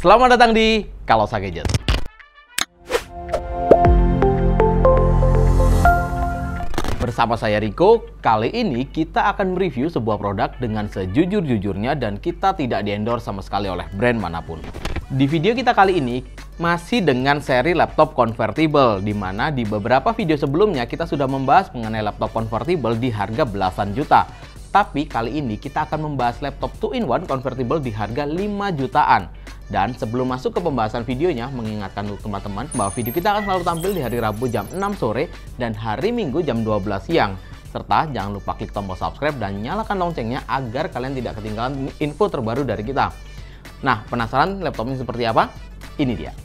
Selamat datang di Kalosa Gadget. Bersama saya Rico, kali ini kita akan mereview sebuah produk dengan sejujur-jujurnya dan kita tidak di-endorse sama sekali oleh brand manapun. Di video kita kali ini masih dengan seri laptop convertible, di mana di beberapa video sebelumnya kita sudah membahas mengenai laptop convertible di harga belasan juta. Tapi kali ini kita akan membahas laptop 2-in-1 convertible di harga 5 jutaan. Dan sebelum masuk ke pembahasan videonya, mengingatkan untuk teman-teman bahwa video kita akan selalu tampil di hari Rabu jam 6 sore dan hari Minggu jam 12 siang. Serta jangan lupa klik tombol subscribe dan nyalakan loncengnya agar kalian tidak ketinggalan info terbaru dari kita. Nah, penasaran laptopnya seperti apa? Ini dia.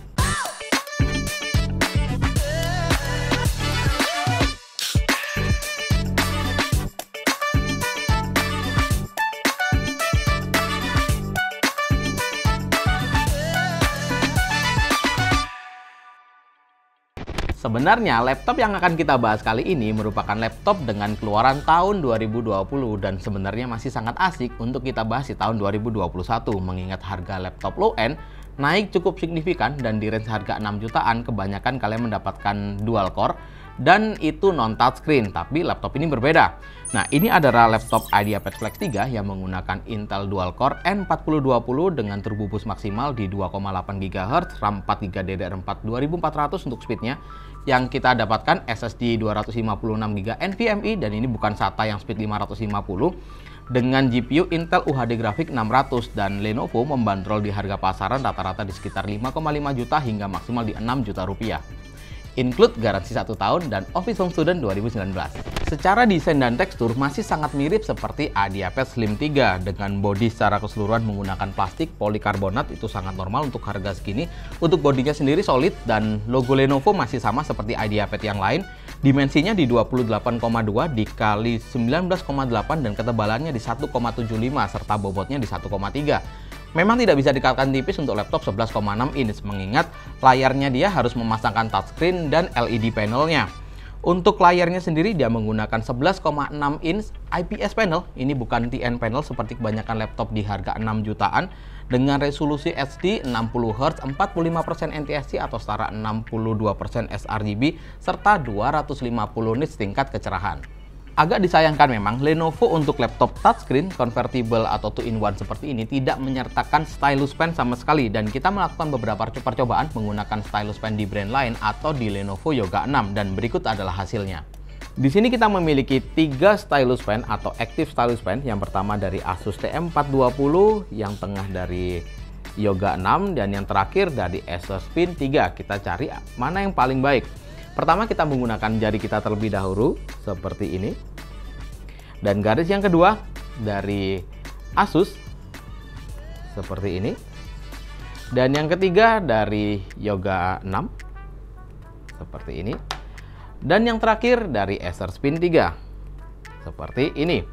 Sebenarnya laptop yang akan kita bahas kali ini merupakan laptop dengan keluaran tahun 2020 dan sebenarnya masih sangat asik untuk kita bahas di tahun 2021 mengingat harga laptop low-end naik cukup signifikan dan di range harga 6 jutaan kebanyakan kalian mendapatkan dual core dan itu non-touchscreen, tapi laptop ini berbeda. Nah, ini adalah laptop IdeaPad Flex 3 yang menggunakan Intel Dual Core N4020 dengan turbo boost maksimal di 2,8 GHz, RAM 4GB DDR4 2400 untuk speednya. Yang kita dapatkan SSD 256GB NVMe dan ini bukan SATA yang speed 550 dengan GPU Intel UHD Graphics 600 dan Lenovo membandrol di harga pasaran rata-rata di sekitar 5,5 juta hingga maksimal di 6 juta rupiah. Include garansi 1 tahun dan Office Home Student 2019. Secara desain dan tekstur masih sangat mirip seperti IdeaPad Slim 3 dengan bodi secara keseluruhan menggunakan plastik polikarbonat, itu sangat normal untuk harga segini. Untuk bodinya sendiri solid dan logo Lenovo masih sama seperti IdeaPad yang lain. Dimensinya di 28,2 dikali 19,8 dan ketebalannya di 1,75 serta bobotnya di 1,3. Memang tidak bisa dikatakan tipis untuk laptop 11,6 inch mengingat layarnya dia harus memasangkan touchscreen dan LED panelnya. Untuk layarnya sendiri dia menggunakan 11,6 inch IPS panel. Ini bukan TN panel seperti kebanyakan laptop di harga 6 jutaan dengan resolusi HD 60Hz, 45% NTSC atau setara 62% sRGB serta 250 nits tingkat kecerahan. Agak disayangkan memang Lenovo untuk laptop touchscreen convertible atau 2-in-1 seperti ini tidak menyertakan stylus pen sama sekali dan kita melakukan beberapa percobaan menggunakan stylus pen di brand lain atau di Lenovo Yoga 6 dan berikut adalah hasilnya. Di sini kita memiliki 3 stylus pen atau active stylus pen. Yang pertama dari Asus TM420, yang tengah dari Yoga 6 dan yang terakhir dari Acer Spin 3. Kita cari mana yang paling baik. Pertama kita menggunakan jari kita terlebih dahulu seperti ini. Dan garis yang kedua dari Asus seperti ini. Dan yang ketiga dari Yoga 6 seperti ini. Dan yang terakhir dari Acer Spin 3 seperti ini.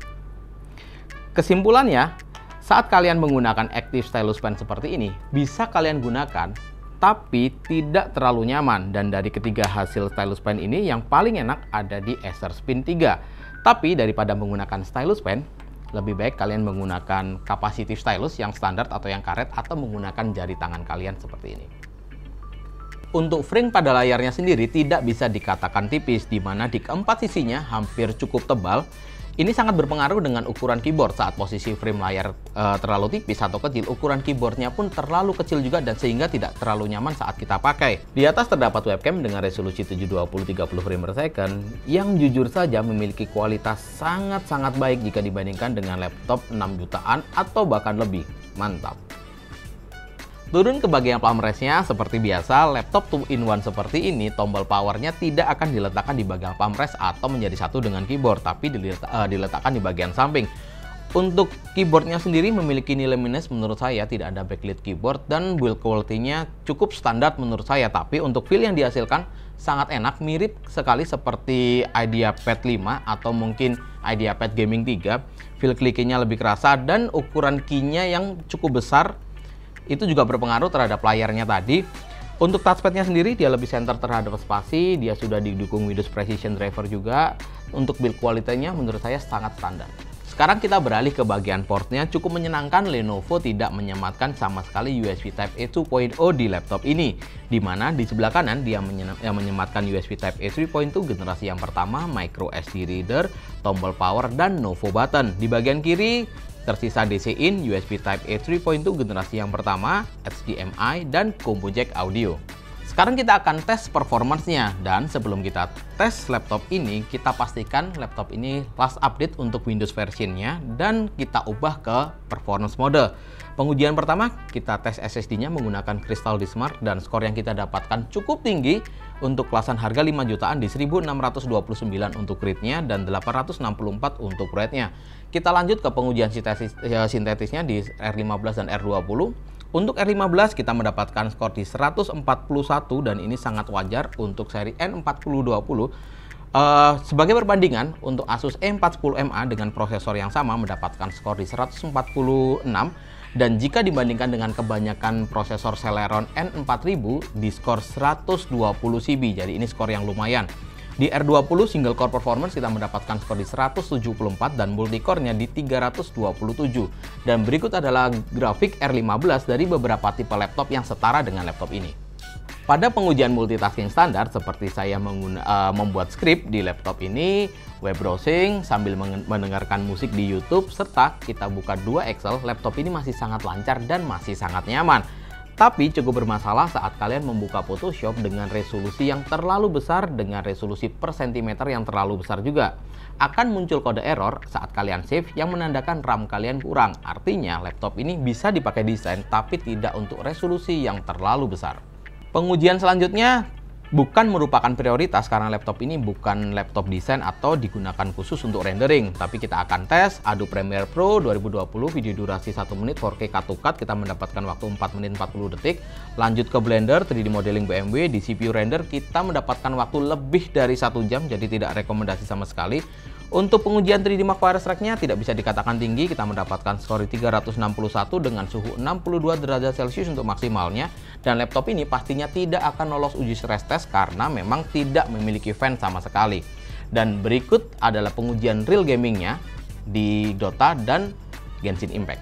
Kesimpulannya, saat kalian menggunakan active stylus pen seperti ini, bisa kalian gunakan tapi tidak terlalu nyaman. Dan dari ketiga hasil stylus pen ini yang paling enak ada di Acer Spin 3. Tapi daripada menggunakan stylus pen, lebih baik kalian menggunakan capacitive stylus yang standar atau yang karet atau menggunakan jari tangan kalian seperti ini. Untuk frame pada layarnya sendiri tidak bisa dikatakan tipis, di mana di keempat sisinya hampir cukup tebal. Ini sangat berpengaruh dengan ukuran keyboard. Saat posisi frame layar terlalu tipis atau kecil, ukuran keyboardnya pun terlalu kecil juga dan sehingga tidak terlalu nyaman saat kita pakai. Di atas terdapat webcam dengan resolusi 720-30 frame per second yang jujur saja memiliki kualitas sangat-sangat baik jika dibandingkan dengan laptop 6 jutaan atau bahkan lebih. Mantap! Turun ke bagian palm rest-nya, seperti biasa, laptop 2-in-1 seperti ini, tombol powernya tidak akan diletakkan di bagian palm rest atau menjadi satu dengan keyboard, tapi diletakkan di bagian samping. Untuk keyboardnya sendiri memiliki nilai minus menurut saya, tidak ada backlit keyboard dan build quality-nya cukup standar menurut saya, tapi untuk feel yang dihasilkan sangat enak, mirip sekali seperti IdeaPad 5 atau mungkin IdeaPad Gaming 3. Feel clicking-nya lebih kerasa dan ukuran key-nya yang cukup besar itu juga berpengaruh terhadap layarnya tadi. Untuk touchpad-nya sendiri dia lebih center terhadap spasi, dia sudah didukung Windows Precision Driver juga. Untuk build quality-nya menurut saya sangat standar. Sekarang kita beralih ke bagian portnya. Cukup menyenangkan Lenovo tidak menyematkan sama sekali USB Type-A 2.0 di laptop ini. Di mana di sebelah kanan dia menyematkan USB Type-A 3.2 generasi yang pertama, micro SD reader, tombol power, dan Novo button. Di bagian kiri tersisa DC in, USB Type-A 3.2 generasi yang pertama, HDMI, dan combo jack audio. Sekarang kita akan tes performance-nya, dan sebelum kita tes laptop ini, kita pastikan laptop ini last update untuk Windows version-nya dan kita ubah ke performance mode. Pengujian pertama, kita tes SSD-nya menggunakan Crystal Disk Mark dan skor yang kita dapatkan cukup tinggi untuk kelasan harga 5 jutaan di 1629 untuk read-nya dan 864 untuk write-nya. Kita lanjut ke pengujian sintetisnya di R15 dan R20. Untuk R15 kita mendapatkan skor di 141 dan ini sangat wajar untuk seri N4020. Sebagai perbandingan, untuk Asus E40MA dengan prosesor yang sama mendapatkan skor di 146 dan jika dibandingkan dengan kebanyakan prosesor Celeron N4000 di skor 120 CB, jadi ini skor yang lumayan. Di R20 single core performance kita mendapatkan skor di 174 dan multicore-nya di 327. Dan berikut adalah grafik R15 dari beberapa tipe laptop yang setara dengan laptop ini. Pada pengujian multitasking standar seperti saya membuat skrip di laptop ini, web browsing sambil mendengarkan musik di YouTube, serta kita buka 2 Excel, laptop ini masih sangat lancar dan masih sangat nyaman. Tapi cukup bermasalah saat kalian membuka Photoshop dengan resolusi yang terlalu besar dengan resolusi per sentimeter yang terlalu besar juga. Akan muncul kode error saat kalian save yang menandakan RAM kalian kurang. Artinya laptop ini bisa dipakai desain tapi tidak untuk resolusi yang terlalu besar. Pengujian selanjutnya bukan merupakan prioritas karena laptop ini bukan laptop desain atau digunakan khusus untuk rendering, tapi kita akan tes Adobe Premiere Pro 2020 video durasi 1 menit 4K cut-to-cut, kita mendapatkan waktu 4 menit 40 detik. Lanjut ke Blender 3D modeling BMW, di CPU render kita mendapatkan waktu lebih dari 1 jam, jadi tidak rekomendasi sama sekali. Untuk pengujian 3D Mark Virus Track-nya tidak bisa dikatakan tinggi, kita mendapatkan skor 361 dengan suhu 62 derajat Celcius untuk maksimalnya. Dan laptop ini pastinya tidak akan lolos uji stress test karena memang tidak memiliki fan sama sekali. Dan berikut adalah pengujian real gaming-nya di Dota dan Genshin Impact.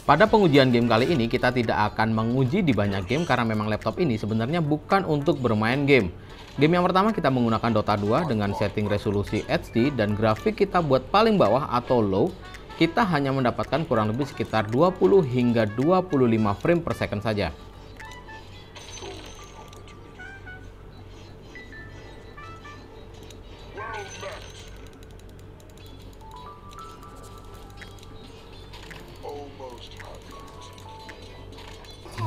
Pada pengujian game kali ini kita tidak akan menguji di banyak game karena memang laptop ini sebenarnya bukan untuk bermain game. Game yang pertama kita menggunakan Dota 2 dengan setting resolusi HD dan grafik kita buat paling bawah atau low. Kita hanya mendapatkan kurang lebih sekitar 20 hingga 25 frame per second saja.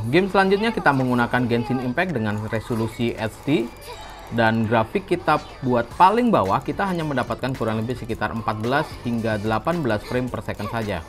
Game selanjutnya kita menggunakan Genshin Impact dengan resolusi HD dan grafik kita buat paling bawah, kita hanya mendapatkan kurang lebih sekitar 14 hingga 18 frame per second saja.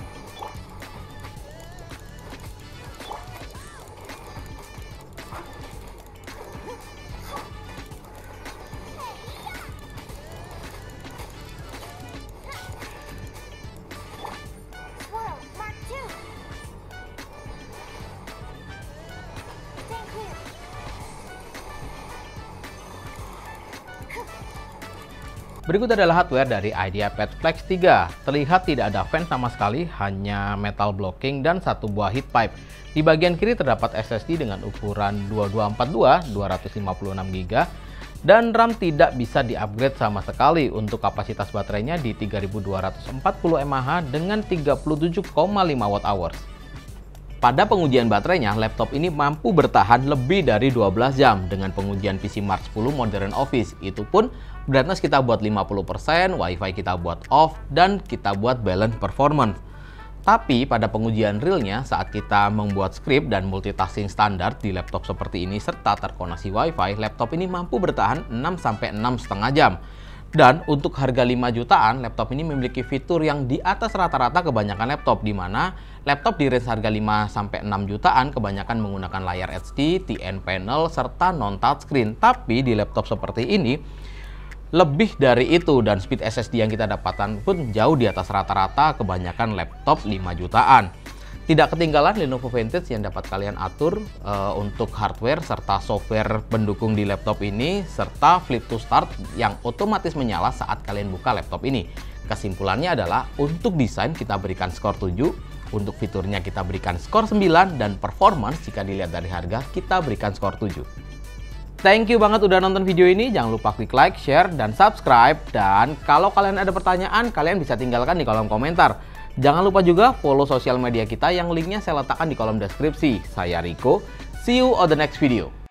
Berikut adalah hardware dari IdeaPad Flex 3. Terlihat tidak ada fan sama sekali, hanya metal blocking dan satu buah heat pipe. Di bagian kiri terdapat SSD dengan ukuran 2242 256GB dan RAM tidak bisa di-upgrade sama sekali. Untuk kapasitas baterainya di 3240 mAh dengan 37,5 Wh. Pada pengujian baterainya, laptop ini mampu bertahan lebih dari 12 jam dengan pengujian PC Mark 10 Modern Office. Itu pun brightness kita buat 50%, Wi-Fi kita buat off, dan kita buat balance performance. Tapi pada pengujian realnya saat kita membuat script dan multitasking standar di laptop seperti ini serta terkoneksi Wi-Fi, laptop ini mampu bertahan 6-6,5 jam. Dan untuk harga 5 jutaan, laptop ini memiliki fitur yang di atas rata-rata kebanyakan laptop, di mana laptop di range harga 5-6 jutaan kebanyakan menggunakan layar HD, TN panel, serta non-touchscreen. Tapi di laptop seperti ini, lebih dari itu dan speed SSD yang kita dapatkan pun jauh di atas rata-rata kebanyakan laptop 5 jutaan. Tidak ketinggalan Lenovo Vantage yang dapat kalian atur untuk hardware serta software pendukung di laptop ini, serta flip to start yang otomatis menyala saat kalian buka laptop ini. Kesimpulannya adalah untuk desain kita berikan skor 7, untuk fiturnya kita berikan skor 9, dan performance jika dilihat dari harga kita berikan skor 7. Thank you banget udah nonton video ini, jangan lupa klik like, share, dan subscribe. Dan kalau kalian ada pertanyaan, kalian bisa tinggalkan di kolom komentar. Jangan lupa juga follow sosial media kita yang linknya saya letakkan di kolom deskripsi. Saya Riko, see you on the next video.